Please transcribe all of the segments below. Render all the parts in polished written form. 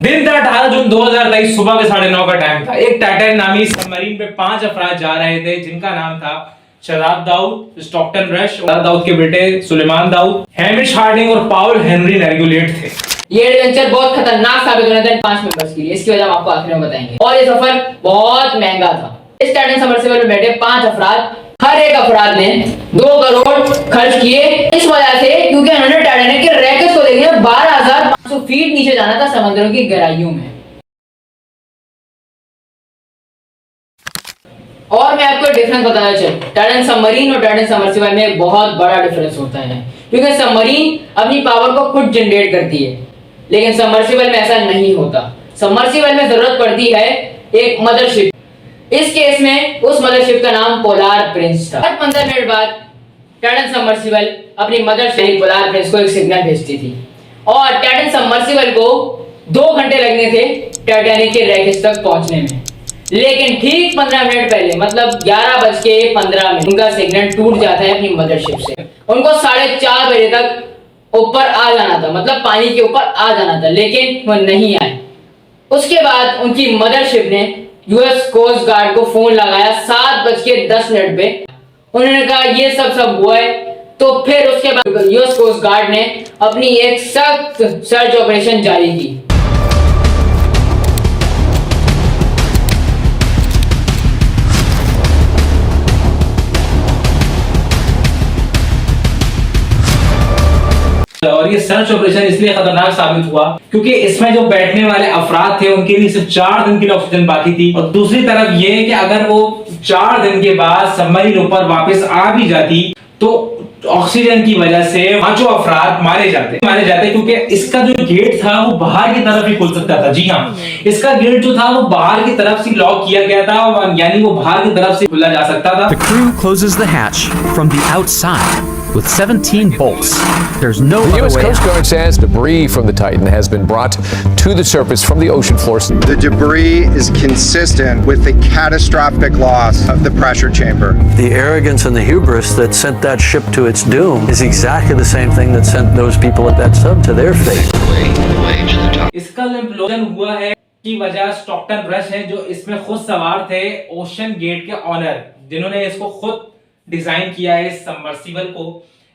दिन था 18 जून 2023 सुबह के 9:30 का टाइम था। एक टाइटैन नामी सबमरीन पे 5 अफराद जा रहे थे जिनका नाम था शदाब दाऊद, स्टॉकटन रश, शदाब दाऊद के बेटे सुलेमान दाऊद, हैमिश हार्डिंग और पाउल हेनरी नेगुलेट थे। ये एडवेंचर बहुत खतरनाक साबित होने था इन 5 मेंबर्स के लिए। इसकी वजह हम आपको आखिर में बताएंगे। और ये सफर बहुत महंगा था। इस टाइटैन सबमर्सिबल में बैठे 5 अफराद, हर एक अफराद ने 2 करोड़ खर्च किए इस वजह से क्योंकि उन्होंने टाइटैनिक के रैकेट्स को देखने 12,500 फीट नीचे जाना था समुद्रों की गहराइयों में। और मैं आपको डिफरेंस बताना चाहूँ, टाइटैन सबमरीन और टाइटैन सबमर्सिबल में एक बहुत बड़ा डिफरेंस होता है क्योंकि सबमरीन अपनी पावर को खुद जनरेट करती है लेकिन सबमर्सिबल में ऐसा नहीं होता। सबमर्सिबल में जरूरत पड़ती है एक मदरशिप। इस केस में उस मदरशिप का नाम पोलार प्रिंस था। हर 15 मिनट बाद टाइटैन सबमर्सिबल अपनी मदरशिप पोलार प्रिंस को एक सिग्नल भेजती थी और टाइटैन सबमर्सिबल को 2 घंटे लगने थे टाइटैनिक के रैकेट्स तक पहुंचने में। लेकिन ठीक 15 मिनट पहले मतलब 11:15 उनका सिग्नल टूट जाता है अपनी मदरशिप से। उनको 4:30 बजे तक ऊपर आ जाना था, मतलब पानी के ऊपर आ जाना था, लेकिन वो नहीं आए। उसके बाद उनकी मदरशिप ने यूएस कोस्ट गार्ड को फोन लगाया 7:10 पे। उन्होंने कहा ये सब हुआ है। तो फिर उसके बाद यूएस कोस्ट गार्ड ने अपनी एक सख्त सर्च ऑपरेशन जारी की। और ये सर्च ऑपरेशन इसलिए खतरनाक साबित हुआ क्योंकि इसमें जो बैठने वाले अफराद थे उनके लिए सिर्फ 4 दिन के लिए ऑक्सीजन बाकी थी। और दूसरी तरफ ये कि अगर वो 4 दिन के बाद सबमरीन ऊपर वापस आ भी जाती तो ऑक्सीजन की वजह से 5 अफराद मारे जाते क्योंकि इसका जो गेट था वो बाहर की तरफ ही खुल सकता था। जी हाँ, इसका गेट जो था वो बाहर की तरफ से लॉक किया गया था, यानी वो बाहर की तरफ से खुला जा सकता था। The crew closes the hatch from the outside with 17 bolts. There's no other way out. The U.S. Coast Guard says debris from the Titan has been brought to the surface from the ocean floor. The debris is consistent with the catastrophic loss of the pressure chamber. The arrogance and the hubris that sent that ship to its doom is exactly the same thing that sent those people at that sub to their fate. इसका जो implosion हुआ है की वजह Stockton rush है जो इसमें खुद सवार थे, ओशन गेट के ऑनर जिन्होंने इसको खुद डिजाइन किया है इस सबमर्सिबल को।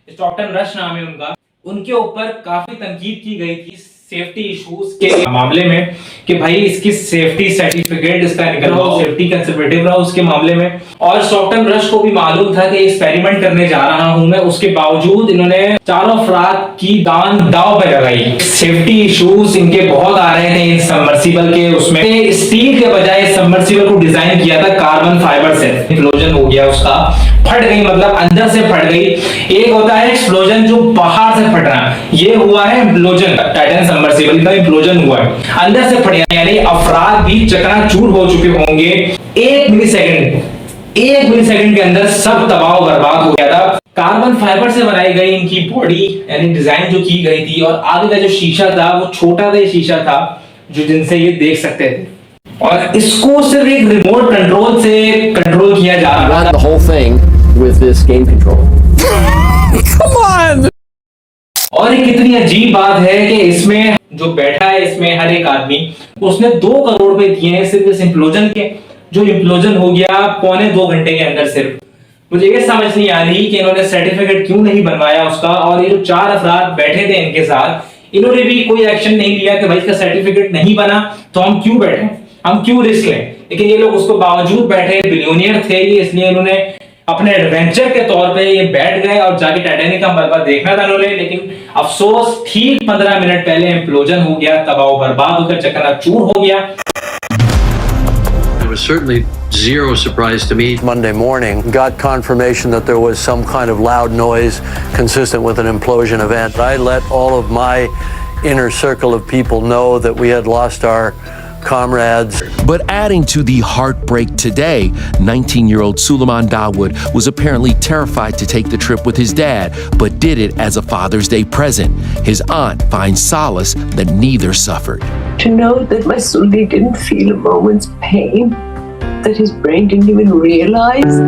स्टॉकटन रश नाम है उनका। उनके ऊपर काफी तनकीद की गई थी सेफ्टी इश्यूज के मामले में कि भाई इसकी सेफ्टी सर्टिफिकेट इसका निकलवाओ, सेफ्टी कंजर्वेटिव रहा उसके मामले में। और स्टॉकटन रश को भी मालूम था कि एक्सपेरिमेंट करने जा रहा हूं मैं, उसके बावजूद इन्होंने 4 अफराद की जान दांव पे लगाई। सेफ्टी इश्यूज इनके बहुत आ रहे थे इस सबमर्सिबल के। उसमें स्टील के बजाय सबमर्सिबल को डिजाइन किया था कार्बन फाइबर से। एक्सप्लोजन हो गया, उसका फट गई, मतलब अंदर से फट गई। एक होता है एक्सप्लोजन जो बाहर से फटना, ये हुआ है इम्प्लोजन। टाइटैन सबमर्सिबल का इम्प्लोजन हुआ है, अंदर से फट गया, यानी अफराद भी चकनाचूर हो चुके होंगे। 1 मिलीसेकंड के अंदर सब तबाह बर्बाद हो गया था। कार्बन फाइबर से बनाई गई इनकी बॉडी यानी डिजाइन जो की गई थी, और आगे का जो शीशा था वो छोटा सा शीशा था जो जिनसे ये देख सकते थे, और इसको सिर्फ एक रिमोट कंट्रोल से कंट्रोल किया जा रहा था। The whole thing with this game control. Come on! और ये कितनी अजीब बात है कि इसमें जो बैठा है इसमें हर एक आदमी, उसने 2 करोड़ रुपए दिए हैं सिर्फ इस इम्प्लोजन के, जो इम्प्लोजन हो गया 2.25 घंटे के अंदर। सिर्फ मुझे ये समझ नहीं आ रही कि इन्होंने सर्टिफिकेट क्यों नहीं बनवाया उसका। और ये जो 4 अफराद बैठे थे इनके साथ, इन्होंने भी कोई एक्शन नहीं लिया कि भाई इसका सर्टिफिकेट नहीं बना तो हम क्यों बैठे, हम क्यों रिस्क लें। लेकिन ये लोग उसको बावजूद बैठे, बिलियनियर थे ये, इसलिए इन्होंने अपने एडवेंचर के तौर पे ये बैठ गए और जाके टाइटैनिक का मलबा देखना था इन्होंने। लेकिन अफसोस ठीक 15 मिनट पहले इम्प्लोजन हो गया, तबाह बर्बाद होकर चकनाचूर हो गया। It was certainly zero surprise to me. Monday morning, got confirmation that there was some kind of loud noise consistent with an implosion event. I let all of my inner circle of people know that we had lost our comrades. But adding to the heartbreak today, 19-year-old Suleiman Dawood was apparently terrified to take the trip with his dad, but did it as a Father's Day present. His aunt finds solace that neither suffered. To know that my Sully didn't feel a moment's pain, that his brain didn't even realize.